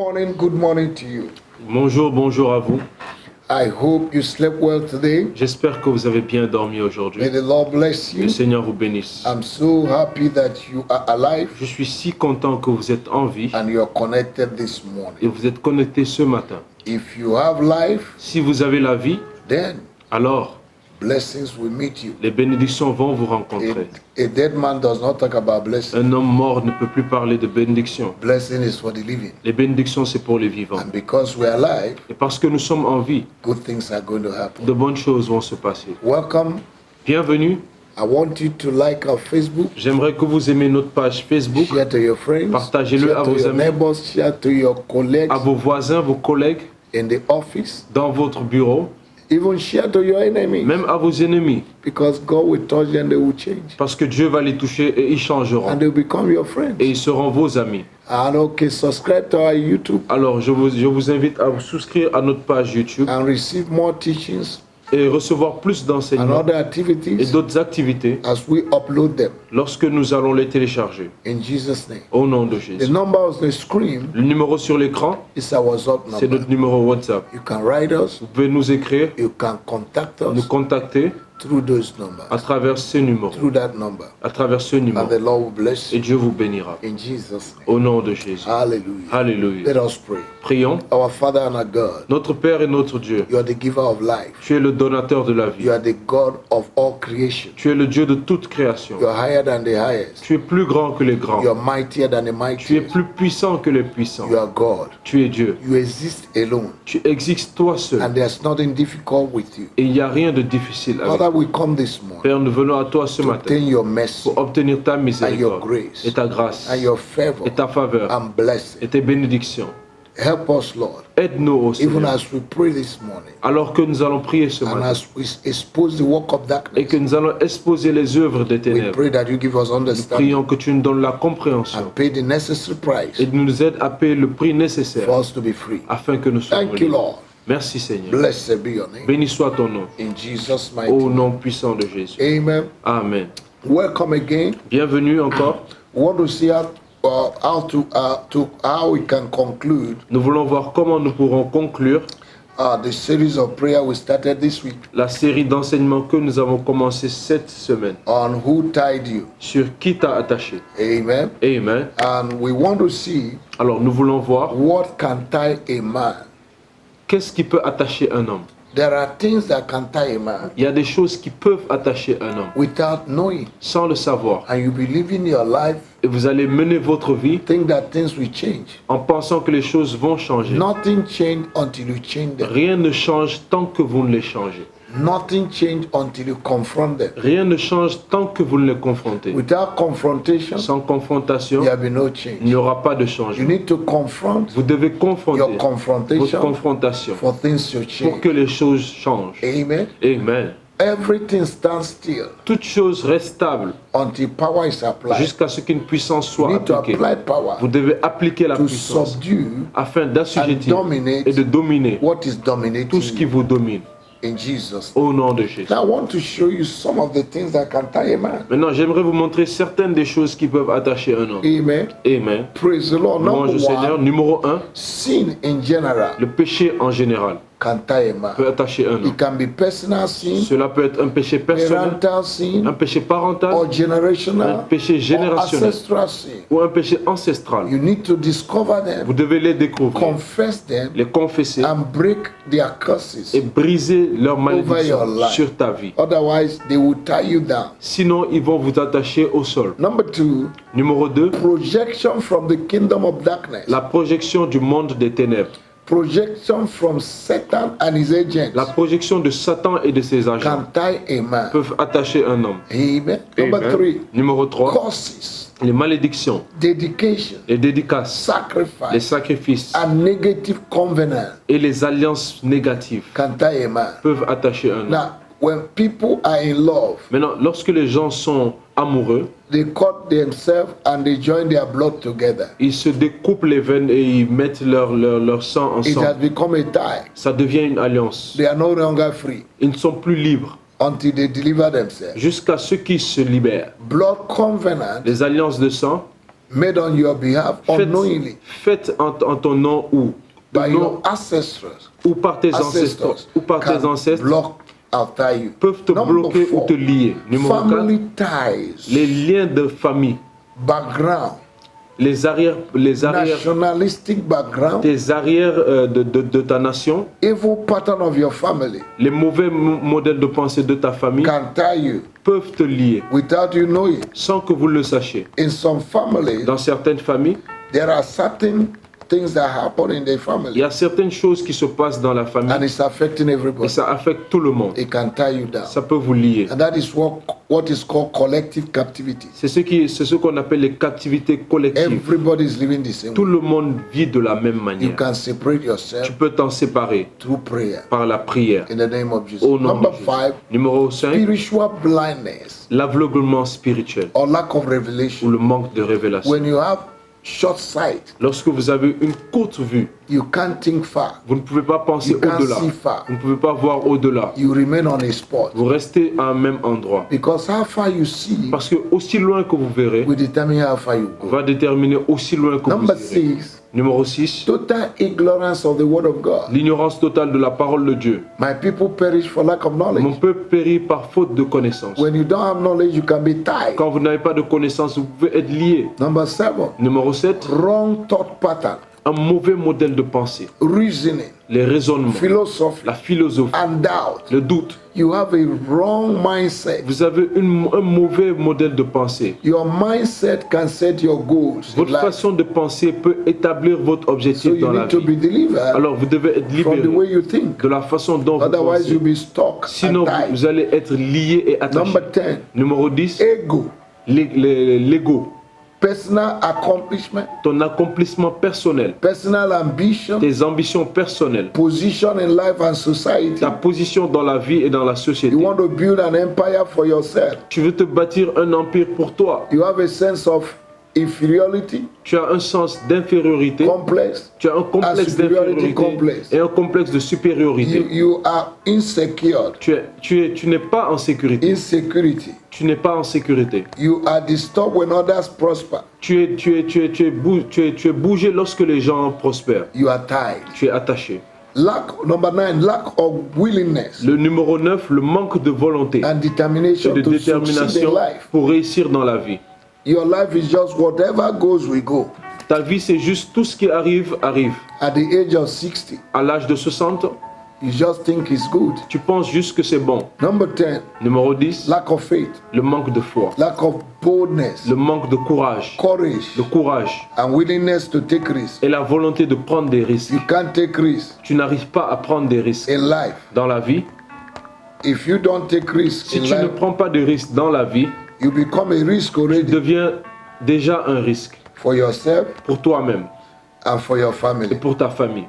Good morning to you. Bonjour, bonjour à vous. I hope you slept well today. J'espère que vous avez bien dormi aujourd'hui. May the Lord bless Le you. Seigneur vous bénisse. I'm so happy that you are alive Je suis si content que vous êtes en vie and you are connected this et morning. vous êtes connectés ce matin. If you have life, Si vous avez la vie, then alors blessings will meet you. les bénédictions vont vous rencontrer. A dead man does not talk about blessing. Un homme mort ne peut plus parler de bénédictions. Blessing is for the living. Les bénédictions, c'est pour les vivants. And because we are alive, Et parce que nous sommes en vie, good things are going to de happen. bonnes choses vont se passer. Welcome. Bienvenue. I want you to like our Facebook. J'aimerais que vous aimiez notre page Facebook, Share to your friends. Partagez-le Share à to vos your amis. neighbors. Share to your colleagues à vos voisins, vos collègues, in the office. dans votre bureau, Even share to your enemies. même à vos ennemis. Because God will touch them, they will change. Parce que Dieu va les toucher et ils changeront. And they'll become your friends. Et ils seront vos amis. And okay, subscribe to our YouTube Alors, je vous invite à vous souscrire à notre page YouTube and receive more teachings et recevoir plus and d'enseignements other et activities d'autres activités as we upload them. lorsque nous allons les télécharger. In Jesus' name. Au nom de The Jésus. number on the screen Le numéro sur l'écran, is our WhatsApp c'est number. notre numéro WhatsApp. You can write us, Vous pouvez nous écrire, you can contact nous us contacter through those à numbers, travers ce numéro. through that number. À travers ce numéro. And the Lord will bless Et you Dieu vous bénira. in Jesus' name. Au nom de Jésus. Hallelujah. Alléluia. Let us pray. Prions. Our Father and our God, Notre Père et notre Dieu, you are the giver of life. tu es le donateur de la vie. You are the God of all creation. Tu es le Dieu de toute création. You are higher than the highest. Tu es plus grand que les grands. You are mightier than the Tu es mightiest. plus puissant que les puissants. You are God. Tu es Dieu. You exist alone. Tu existes toi seul. And there's nothing difficult with you. Et il n'y a rien de difficile avec Father, toi. we come this morning Père, nous venons à toi ce to matin obtain your mercy pour obtenir ta and your miséricorde grace et ta grâce and your favor et ta faveur and blessing. et tes bénédictions. Help us, Lord, Aide-nous, ô even Seigneur, as we pray this morning alors que nous allons prier ce and matin as we expose the work of et darkness. que nous allons exposer les œuvres des We ténèbres. pray that you give us Nous understanding prions que tu nous donnes la compréhension and pay the necessary price et nous aides à payer le prix nécessaire for us to be free. afin que nous soyons Thank you, libres. Lord. Merci Seigneur. Blessed be your name. Béni soit ton nom. In Jesus' mighty Au name. nom puissant de Jésus. Amen. Amen. Welcome again. Bienvenue encore. We want to see how we can conclude Nous voulons voir comment nous pourrons conclure the series of prayer we started this week la série d'enseignements que nous avons commencé cette semaine on who tied you. sur qui t'a attaché. Amen. Amen. And we want to see Alors nous voulons voir what can tie a man. qu'est-ce qui peut attacher un homme. There are things that can tie a man Il y a des choses qui peuvent attacher un homme without knowing. sans le savoir. And you be living your life, Et vous allez mener votre vie think that things will change. en pensant que les choses vont changer. Nothing change until you change them. Rien ne change tant que vous ne les changez. Nothing change until you confront them. Rien ne change tant que vous ne les confrontez. Without confrontation, Sans confrontation, there will be no il change. n'y aura pas de You changement. need to confront Vous devez confronter your votre confrontation confrontation for things to pour change. que les choses changent. Amen. Amen. Everything stands still Toute chose reste stable until power is applied. jusqu'à ce qu'une puissance You soit need to appliquée. apply power Vous devez appliquer la to puissance subdue afin d'assujettir and dominate et de dominer what is tout dominating ce qui you. vous domine. In Jesus. Au nom de Jésus. Now I want to show you some of the things that can tie a man. Maintenant, j'aimerais vous montrer certaines des choses qui peuvent attacher un homme. Amen. Amen. Praise the Lord. Louange Number au Seigneur. one, Numéro 1, sin in general le péché en général can tie a man. peut attacher un It homme. can be personal sin, Cela peut être un péché personnel, parental un sin, péché parental, or un generational, péché or générationnel ancestral sin. ou un péché ancestral. You need to discover Vous them, devez les découvrir, confess them, les confesser and break their curses. et briser leur malédiction your life. sur ta vie. Otherwise, they will tie you down. Sinon, ils vont vous attacher au sol. Number two, Numéro 2, projection from the kingdom of darkness. la projection du monde des ténèbres. Projection from Satan and his agents La projection de Satan et de ses agents can tie a man. peuvent attacher un homme. Amen. Number Amen. three, Numéro 3, curses, les malédictions, dedication, les dédicaces, les sacrifice, sacrifices and negative covenant et les alliances négatives can tie a man. peuvent attacher un homme. Now, when people are in love, Maintenant, lorsque les gens sont amoureux, they cut themselves and they join their blood together. ils se découpent les veines et ils mettent leur sang It has ensemble. become a tie. Ça devient une alliance. They are no longer free Ils ne sont plus libres until they deliver themselves. jusqu'à ce qu'ils se libèrent. Blood covenant Les alliances de sang made on your behalf unknowingly Faites en ton nom ou by non, your ancestors, ou par tes ancêtres can block after you. peuvent te Number bloquer ou 4, te lier. Numéro 4, family ties, les liens de famille, background, les arrières, nationalistic background, tes arrières de ta nation, evil pattern of your family les mauvais modèles de pensée de ta famille can tie you peuvent te lier without you knowing. sans que vous le sachiez. In some families, Dans certaines familles, there are certain things that happen in the il family y a certaines choses qui se passent dans la and famille it's affecting et everybody. ça affecte tout le monde. It can tie you down. Ça peut vous lier. And that is what is called collective captivity. C'est ce qu'on appelle les captivités collectives. Everybody is living the same Tout way. le monde vit de la même You manière. can separate Tu yourself peux t'en séparer through prayer par la prière. in the name of Jesus. Au nom Number de Jésus. 5, Numéro 5, spiritual blindness l'aveuglement spirituel or lack of ou revelation. le manque de révélation. When you have short sight, Lorsque vous avez une courte vue, you can't think far. vous ne pouvez pas penser You can't au-delà. see far. Vous ne pouvez pas voir au-delà. You remain on a spot. Vous restez à un même endroit. Because how far you see Parce que aussi loin que vous verrez, will determine how far you go. va déterminer aussi loin que vous Number irez. 6, Numéro 6, total ignorance of the word of God. l'ignorance totale de la parole de Dieu. My people perish for lack of Mon knowledge. peuple périt par faute de connaissance. When you don't have knowledge, you can be tied. Quand vous n'avez pas de connaissance, vous pouvez être lié. Number 7, Numéro 7, wrong thought pattern, un mauvais modèle de pensée. reasoning, Les raisonnements, philosophy, la philosophie, and doubt. le doute. You have a wrong mindset. Vous avez un mauvais modèle de pensée. Your mindset can set your goals in Votre life. façon de penser peut établir votre So objectif you dans la need to be vie. delivered Alors vous devez être from the way libéré you think. de la façon dont vous Otherwise, pensez. you'll be stuck Sinon, and tied. vous allez être lié et attaché. Number 10, Numéro 10, ego, l'ego. personal accomplishment, Ton accomplissement personnel, personal ambition, tes ambitions personnelles, position in life and society. ta position dans la vie et dans la société. You want to build an empire for yourself. Tu veux te bâtir un empire pour toi. You have a sense of inferiority, Tu as un sens d'infériorité. complex. Tu as un complexe superiority d'infériorité complex. et un complexe de supériorité. You are insecure. Tu n'es pas en sécurité. Insecurity. Tu n'es pas en sécurité. You are disturbed when others prosper. Tu es bougé lorsque les gens prospèrent. You are tied. Tu es attaché. Number 9, lack of willingness Le numéro 9, le manque de volonté and et determination de to succeed in détermination life. pour réussir dans la vie. Your life is just whatever goes, we go. Ta vie, c'est juste tout ce qui arrive, arrive. At the age of 60, À l'âge de 60, you just think it's good. tu penses juste que c'est bon. Number 10, Numéro 10, lack of faith, le manque de foi, lack of boldness, le manque de courage, courage, le courage and willingness to take risks. et la volonté de prendre des risques. You can't take risks Tu n'arrives pas à prendre des risques in life. dans la vie. If you don't take risks Si in tu ne life, prends pas de risques dans la vie, you become a risk tu already deviens déjà un risque for yourself pour toi-même and for your et family. pour ta famille.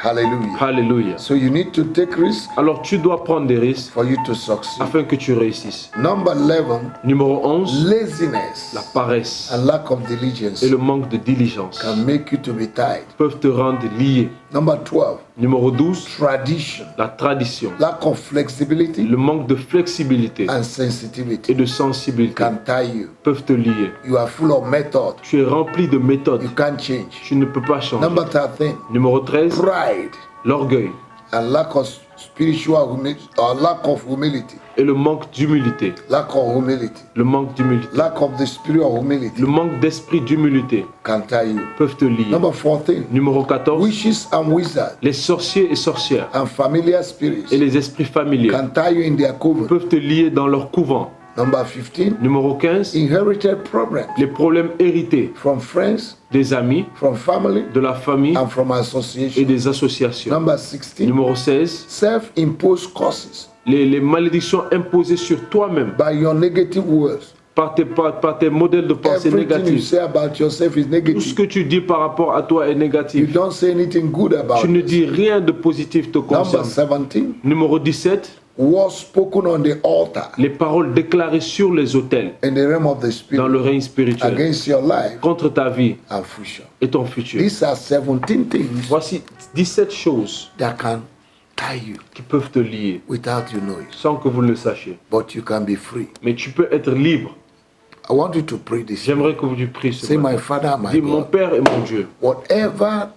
Hallelujah. Alléluia. So you need to take risks Alors tu dois prendre des risques for you to succeed. afin que tu réussisses. Number 11, Numéro 11, laziness la paresse and lack of diligence et le manque de diligence can make you to be tied. peuvent te rendre lié. Number 12, Numéro 12, tradition, la tradition, lack of flexibility le manque de flexibilité and et sensitivity de sensibilité can tie you. peuvent te lier. You are full of method. Tu es rempli de méthodes. You can't change. Tu ne peux pas changer. Number 13, Numéro 13, pride l'orgueil and lack of spiritual humility or lack of humility. et le manque d'humilité. Lack of humility. Le manque d'humilité. Lack of the spirit of humility Le manque d'esprit d'humilité can tie you. peuvent te lier. Number 14, Numéro 14, witches and wizards les sorciers et sorcières and familiar spirits et les esprits familiers can tie you in their coven. peuvent te lier dans leur couvent. Number 15, Numéro 15, inherited problems les problèmes hérités from friends, des amis, from family, de la famille and from et association. des associations. Number 16, Numéro 16, self-imposed curses les malédictions imposées sur toi-même by your negative words. par tes modèles de pensée Everything you négatifs. say about yourself is Tout ce negative. que tu dis par rapport à toi est You négatif. don't say anything good about Tu ne it. dis rien de positif te Number concernant. 17, Numéro 17, words spoken on the altar les paroles déclarées sur les autels in the realm of the dans spirit le règne spirituel against your life contre ta vie and future. et ton futur. These are 17 things Voici 17 choses that can tie you qui peuvent te lier without you knowing. sans que vous ne le sachiez. But you can be free. Mais tu peux être libre. I want you to pray this. J'aimerais que vous priez ce Say, my matin. Father, my Dis, mon God, Père et mon Dieu, whatever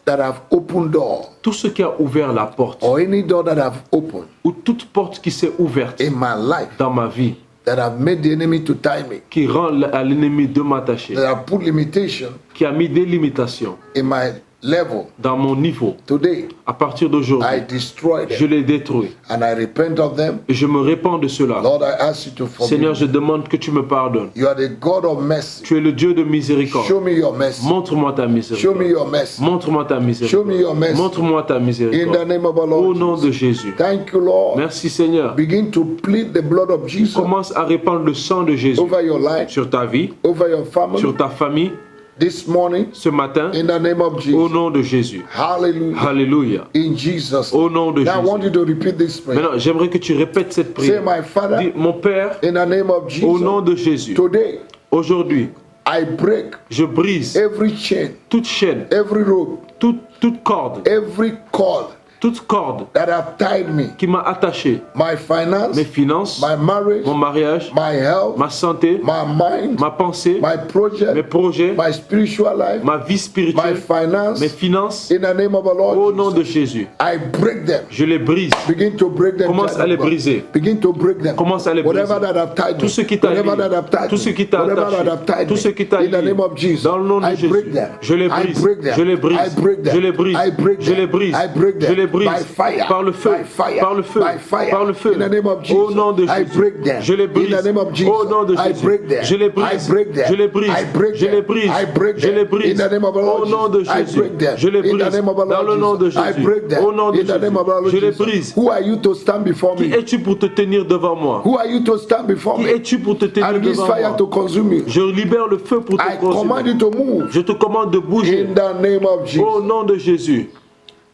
that have opened door tout ce qui a ouvert la porte, or any door that have opened ou toute porte qui s'est ouverte in my life dans ma vie, that have made the enemy to tie me, qui rend à l'ennemi de m'attacher, that have put limitation qui a mis des limitations in my level, dans mon niveau, today à partir I d'aujourd'hui, destroy je them les détruis. and I repent of them. Et je me répands de cela. Lord, I ask you to Seigneur, je forgive me. demande que tu me pardonnes. You are the God of mercy. Tu es le Dieu de miséricorde. Show me your mercy. Montre-moi ta Show me miséricorde. your mercy. Montre-moi ta Show me miséricorde. your mercy. Montre-moi ta In the miséricorde. name of our Au Lord nom de Jesus. Jésus. Thank you, Lord. Merci Seigneur. Begin to plead the blood of Jesus Commence à répandre le sang de Jésus over your life, sur ta vie, over your family sur ta famille, this morning ce matin, in the name of au Jesus. nom de Jésus. Hallelujah. Alléluia. In Jesus' Au name. nom de Now I want Jésus. you to repeat this prayer. Maintenant, j'aimerais que tu répètes cette Say, prière. my Father, Dis, mon Père, in the name of au nom Jesus, de Jésus, today aujourd'hui, I break je brise every chain, toute chaîne, every rope, toute corde, every cord toute corde that have tied me, qui m'a attaché, my finance, mes finances, my marriage, mon mariage, my health, ma santé, my mind, ma pensée, my mes project, projets, my spiritual life, ma vie my spirituelle, finance, mes finances, in the name of our au Lord nom de Jesus. Jésus. I break them. Je les brise. Begin to break them. Commence child à of les God. briser. Begin to break them. Commence à les Whatever briser. that have tied me. Tout ce qui t'a Whatever lié, that have tied tout me. ce qui t'a Whatever attaché, that have tied tout me. ce qui t'a In the lié, name of Jesus. dans le nom de I break Jésus, them. je les I brise, break them. je les brise, I break them. je les brise, I break je them. les brise, I break them. je les brise, By fire. par le feu, By fire. par le feu, By fire. par le feu, In the name of Jesus. au nom de I Jésus, break them. je les In brise, the name of Jesus. au nom de I Jésus, break them. je les I brise, break them. je les brise, I break je les them. brise, I break je les them. brise, In the name of our Lord au nom de Jesus. I Jésus, break them. je les In the brise, name of our dans Lord le nom de Jesus. I Jésus, break them. au nom de In the name of our Lord Jésus, je les Jesus. brise. Who are you to stand before Qui me? es-tu pour te tenir devant moi? Who are you to stand before Qui me? es-tu pour te I tenir release devant fire moi? to consume you. Je libère le feu pour te I command consumer. you to move. Je te commande de bouger. In the name of Au Jesus. nom de Jésus.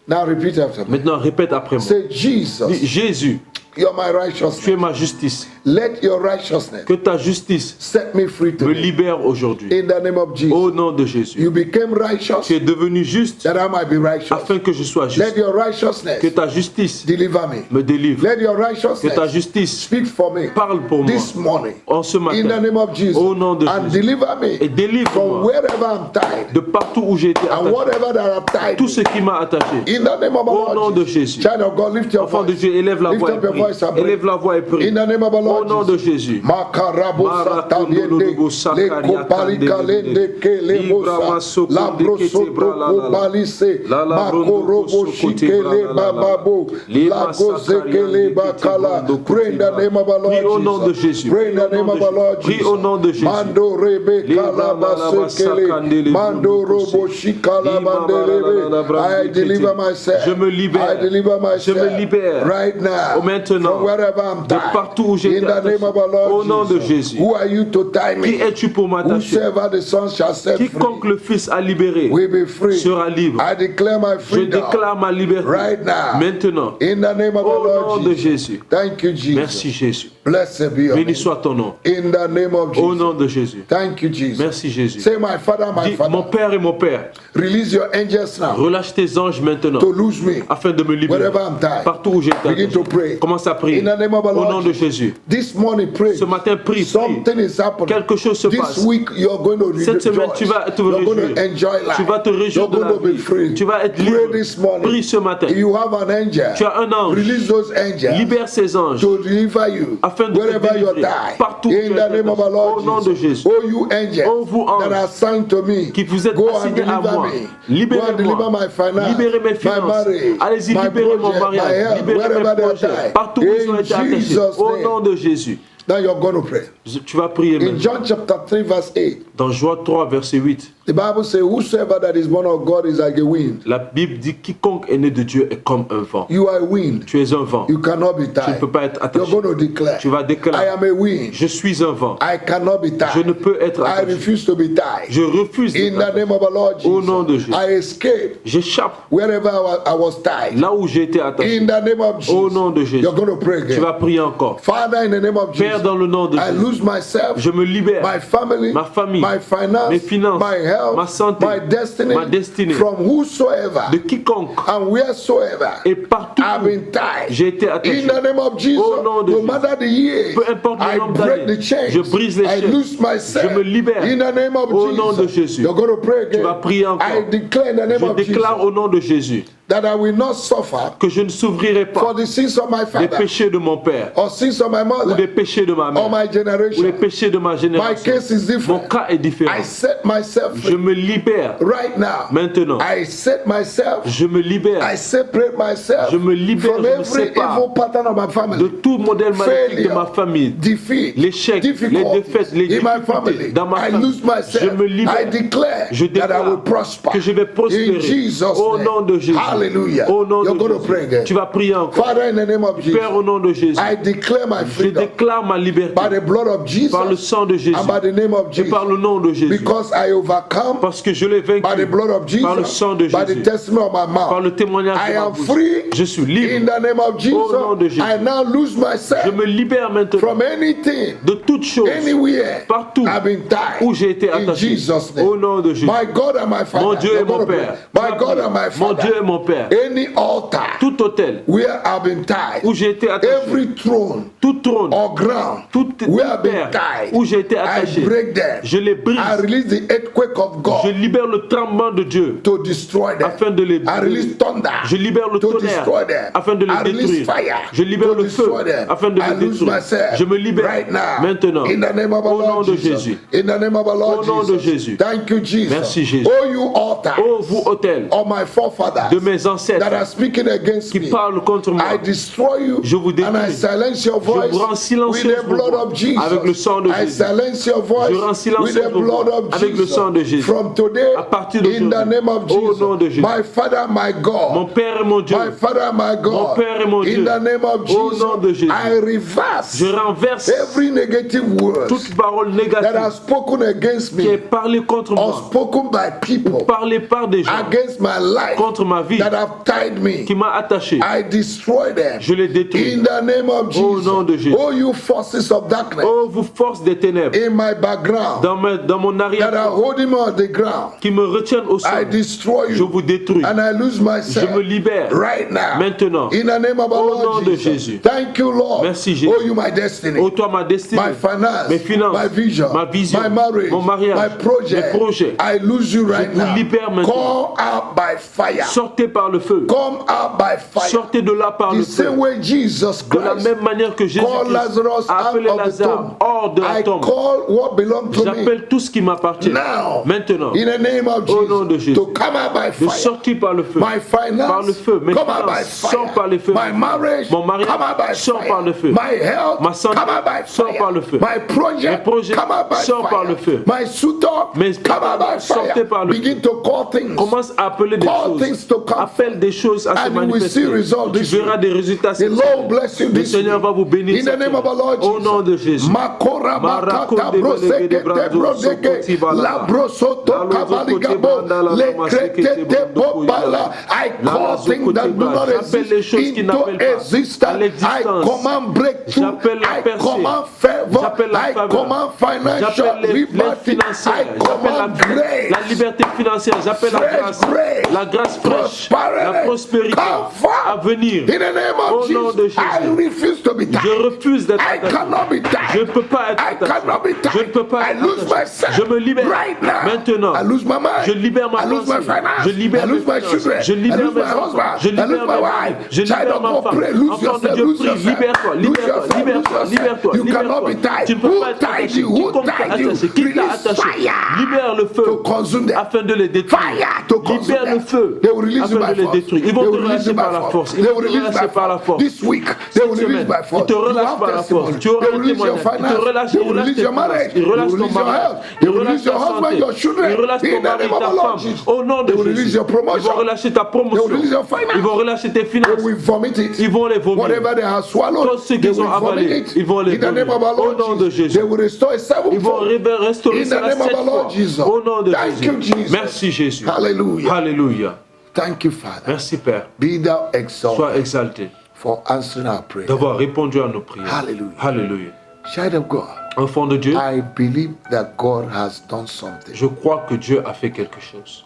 Now repeat after me. Maintenant, répète après moi. Say, Dis, Jesus, Jésus, you're my tu es righteousness. ma justice. Let your righteousness Que ta justice set me free me today. libère aujourd'hui. In the name of Au Jesus. nom de Jésus. You became righteous Tu es devenu juste that I might be righteous. afin que je sois Let juste. your righteousness Que ta justice deliver me. me délivre. Let your Que ta righteousness justice speak for me parle pour moi this morning. en ce In the matin. name of Jesus. Au nom de And Jésus. deliver Et me délivre-moi from wherever I'm tied. de partout où j'ai été And attaché. whatever that I've tied Tout me. ce qui m'a attaché. In the name of Au our nom Lord de Jesus. Jésus. Child of God, lift your Enfant de voice. Dieu, élève la Lift voix et up your prie. voice and pray. Élève la voix et prie. In the name of our Au Lord nom de Jesus. Jésus. Makarabo Marakondolo sataliende, bo le sakaria kopalika kandele lende ke le Libra bosa, masoko la de brosoto kete bra la la la. kobalise, La la brondo makorobo kosoko te shike bra le la la la. bababo, Lima la gozeke le sakariande bakala. kete brondo Pray in the kote name of our Prie au nom Lord de Jesus. Jésus. Pray in the Prie au name nom of de our Lord Jésus. Prie au nom de Jesus. Jésus. Mando rebe Libra kala la la basekele, masakandele mando brondo robo kose. shikala Lima la la la bandelebe. brandi I deliver kete. myself. Je me libère. I deliver Je me myself. libère. Right now. Maintenant. From wherever I'm De tied. partout où j'ai In été the name attaché. of our Lord Au nom de Jesus. Jésus. Who are you to tie Qui me? es-tu pour m'attacher? Whosoever the Son shall set Quiconque free le Fils a libéré will be free. sera libre. I declare my Je freedom déclare ma liberté right now. maintenant. In the name of our Au nom Lord de Jesus. Jésus. Thank you, Jesus. Merci Jésus. Blessed be your Béni name. soit ton nom. In the name of Au Jesus. nom de Jésus. Thank you, Jesus. Merci Jésus. Say, my Father, my Dis, mon Father, Père et mon Père, release your angels now relâche tes anges maintenant to loose me afin de me libérer. wherever I'm tied. Partout où j'ai été Begin to attaché. pray. Commence à prier. In the name of our Au Lord nom de Jesus. Jésus. This morning, pray. Ce matin, prie. Something is happening. Quelque chose se This passe. week, you're going to Cette semaine, tu vas te You're going réjouir. to enjoy life. Tu vas te réjouir You're de going la to be vie. free. Tu vas être Pray libre. this morning. Prie ce matin. You have an angel. Tu as un ange. Release those angels Libère ces anges to deliver you afin de te wherever you're délivrer. tied. Partout où In tu the es name of our attaché. Lord Au nom de Jesus. Jésus. Oh, you angels Oh, vous that anges are assigned to me, qui vous êtes go and assignés à deliver moi. me. Go Libérez-moi. and deliver my finance, Libérez mes my finances. marriage, Allez-y, my libérez mon project, my mariage. health, Libérez mes wherever they're projets. tied. Partout où ils ont In été attachés. Jesus' Au name. nom de Jésus. Now you're going to pray. Tu vas prier In maintenant. John chapter 3 verse 8, Dans Joie 3, verset 8. the Bible says, whosoever that is born of God is like a wind. La Bible dit quiconque est né de Dieu est comme un vent. You are a wind. Tu es un vent. You cannot be Tu ne tied. peux pas être You're attaché. going to declare, Tu vas I déclarer. am a wind. Je suis un vent. I cannot be Je ne tied. peux être I attaché. refuse to be tied. Je refuse In d'être the attaché. name of our Lord Au nom de Jesus, Jésus. I escape J'échappe wherever I was tied. là où j'ai été attaché. In the name of Au nom de Jesus, Jésus. you're going to pray Tu again. vas prier encore. Father, in the name of Père, Jesus, dans le nom de I Jésus, lose myself, je me libère. my family, Ma famille, my finance, mes finances, my health, ma santé, my destiny, ma destinée, from whosoever de quiconque and wheresoever et partout I've been tied. j'ai été attaché. In the name of Jesus, Au nom de no Jésus. matter the years, Peu importe le I nombre break d'années, the chains. je brise les I chaînes. loose myself. Je me libère. In the name of Au Jesus. nom de Jésus. You're going to pray again. Tu vas prier encore. I declare in the name Je of déclare Jesus au nom de Jésus that I will not suffer que je ne s'ouvrirai for pas the sins of my des father péchés de mon père or sins of my ou mother des péchés de ma or mère my ou generation. les péchés de ma My génération. case is Mon different. cas est différent. I set myself Je free me libère right now. maintenant. I set myself. Je me libère I separate myself Je me libère, from je me every sépare evil pattern of my de family. tout modèle maléfique de ma Failure, famille. defeat, L'échec, les difficulties défaites, les in my difficultés family. dans ma I famille. lose myself. Je me libère. I declare Je that I will déclare prosper. que je vais prospérer In Jesus' au name. nom de Jésus. Hallelujah. Au nom You're de going to Jésus. pray again. Tu vas prier encore. Father, in the name of Jesus, Père, au nom de Jésus, I declare my je freedom déclare ma liberté by the blood of Jesus par le sang de Jésus and by the name of et Jesus. par le nom de Jésus. Because I overcome Parce que je l'ai by the vaincu blood of Jesus, par le sang de by the Jésus, testimony of my par mouth. le témoignage I de ma am bouche. free Je suis in libre. the name of Jesus. Au nom de Jésus. I now lose Je myself me libère maintenant from anything, de toute chose, anywhere partout I've been tied. où j'ai été In attaché. Jesus' name. Au nom de Jésus. My God and my Father. Mon Dieu et You're mon gonna Père. pray. My God and my Mon Dieu Father. et mon Père. Any altar Tout hôtel where I've been tied, où j'ai été attaché, every throne tout trône, or ground toute where I've been terre tied, où j'ai été I attaché, break them. je les brise. I release the earthquake of Je God libère le tremblement de Dieu to destroy them. afin de les I release thunder Je libère le to tonnerre destroy them. afin de les I release détruire. fire Je libère to le feu destroy them. afin de I les lose détruire. myself Je me libère right now. maintenant In the name of our au nom Lord de Jesus. Jésus. In the name of our Lord Au nom de Jesus. Jésus. Thank you, Jesus. Merci, Jésus. Oh, you altar Ô vous hôtels of my forefathers de mes ancêtres that are speaking against qui me, parlent contre moi, I destroy you Je vous détruis. and I silence your voice vous rends with silencieuse the blood vos voix of Jesus. avec le sang de I Jésus. silence your voice Je rends with silencieuse the vos blood voix of avec le sang de Jesus. Jésus. From today, À partir in the d'aujourd'hui, name of au nom de Jesus, Jésus. my Father, my God, Mon Père et mon Dieu, my Father, my God, Mon Père et mon in Dieu. the name of Au nom de Jesus, Jésus. I reverse je renverse every negative word toute parole that are négative spoken against qui est me parlée contre or moi, spoken by people parlée par des gens against my life contre ma vie, that have tied me. qui m'a attaché. I destroy them Je les détruis. in the name of Au nom de Jesus. Jésus. Oh, you forces of darkness Oh, vous forces des ténèbres in my background dans mon that arrière are holding me on the ground, qui me retiennent au I sol. destroy Je you vous détruis. and I lose Je myself me libère right now. maintenant. In the name of our Au Lord nom de Jesus. Jésus. Thank you, Lord. Merci, Jésus. Oh, you my destiny, Ô toi, ma destinée, my finance, mes finances, my vision, ma vision, my marriage, mon mariage, my project. mes projets. I lose you right vous now. libère maintenant. Come out by fire. Sortez par le feu. Come out by fire. Sortez de là par The le feu. same way Jesus De la Christ même manière que Jésus called Lazarus a appelé out of the Lazare tomb. hors de la I tombe. call what belongs to me J'appelle tout ce qui m'appartient. now. Maintenant, In the name of au nom de Jesus, Jésus, to come out by de fire. sortir par le feu. My finance, Par le feu. Mes come out by finances, fire. sort par le feu. My marriage, Mon mariage, come out by sort fire. par le feu. My health, Ma santé, come out by sort fire. par le feu. My project, Mes projets, come out by sort fire. par le feu. My suitor, Mes come out by sortez fire. par le Begin feu. to call things. Commence à appeler des Call things choses. to come. Appelle des choses à se And you will manifester. see results Tu this verras week. des résultats. The cette Lord semaine. bless you Le this Seigneur week. va vous bénir. In the cette name of our semaine. Lord Au nom de Jésus. Makora Marako makata de broseke Belege de Brazo, te brodeke, Sokoti Balaba. la brosoto La Lozo kabaligabo, Kote Banda, la le Lama Sekete kretete Bondo popala. I La call Lazo things that Kote do Ba. not J'appelle les exist choses qui into n'appellent pas à existence. I l'existence. command breakthrough. J'appelle la I percée. command favor. J'appelle la I faveur. command financial J'appelle l'aide liberty. financière. I command J'appelle la grace. liberté financière. J'appelle la Fresh grâce. grace. La grâce fraîche. Prosperity. La prospérité Comfort. à venir. In the name of Au nom de Jesus, I Jésus. refuse to be tied. Je refuse d'être I attaché. cannot be tied. Je ne peux pas être I attaché. cannot be tied. Je ne peux pas I être lose attaché. myself. Je me libère. Right now. Maintenant. I lose my mind. Je libère ma I lose my pensée. finance. Je libère I lose mes my finances. children. Je I libère lose mes my enfants. husband. Je I lose libère my mes wife. familles. Je Child libère of ma God, femme. pray. Lose Enfant de yourself. Dieu, Lose prie. yourself. Libère-toi. Lose Libère-toi. yourself. Libère-toi. Lose Libère-toi. yourself. You cannot be Libère-toi. tied. Tu ne peux Who pas être tied attaché. you? Who Quiconque t'a tied you? attaché. Qui t'a Release attaché? fire Libère le feu to consume them. afin de les détruire. Fire to consume Libère le them. feu They will release you afin by de les force. détruire. Ils They vont te will release relâcher you by par la force. force. Ils They vont will te release relâcher by par la force. force. This week, they will Cette release semaine, by force. ils te You relâchent have par la force. testimony. Tu auras They un will release your témoignage. Ils te finance. relâchent, They ils will relâchent release tes your marriage. finances. They Ils will relâchent ton release your mariage. health. They Ils will relâchent release your ta husband, santé. your children. Ils relâchent ton In the mari, name of ta the Lord femme. Jesus. Au nom de They will release Jésus. your Ils vont promotion. relâcher ta They will promotion. release your finance. Ils vont relâcher tes They finances. will vomit it. Ils vont les vomir. Whatever they have swallowed, Tout ce they qu'ils will ont vomit avalé, it. ils vont les In the name vomir. of our Au Lord nom de Jesus. Jésus. They will restore it Ils vont sevenfold. restaurer In the cela name of 7 our Lord fois. Jesus. Au nom de Thank you, Jésus. Jesus. Merci Jésus. Hallelujah. Alléluia. Thank you, Father. Merci Père. Be thou exalted Sois exalté for answering our prayer. d'avoir répondu à nos prières. Hallelujah. Alléluia. Child of God, Enfant de Dieu, I believe that God has done something. je crois que Dieu a fait quelque chose.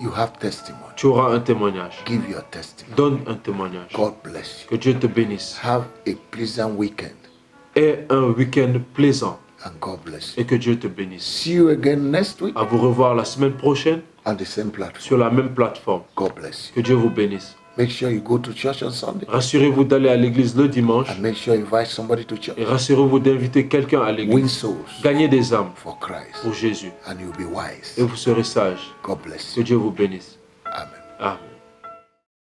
You have testimony. Tu auras un témoignage. Give your testimony. Donne un témoignage. God bless you. Que Dieu te bénisse. Have a pleasant weekend. Et un week-end plaisant. And God bless you. Et que Dieu te bénisse. See you again next week À vous revoir la semaine prochaine on the same platform. sur la même plateforme. God bless you. Que Dieu vous bénisse. Make sure you go to church on Sunday. Rassurez-vous d'aller à l'église le dimanche. And make sure you invite somebody to church. Et rassurez-vous d'inviter quelqu'un à Win l'église. souls Gagnez des âmes for Christ. pour Jésus. And you'll be wise. Et vous serez sage. God bless Que you. Dieu vous bénisse. Amen. Amen.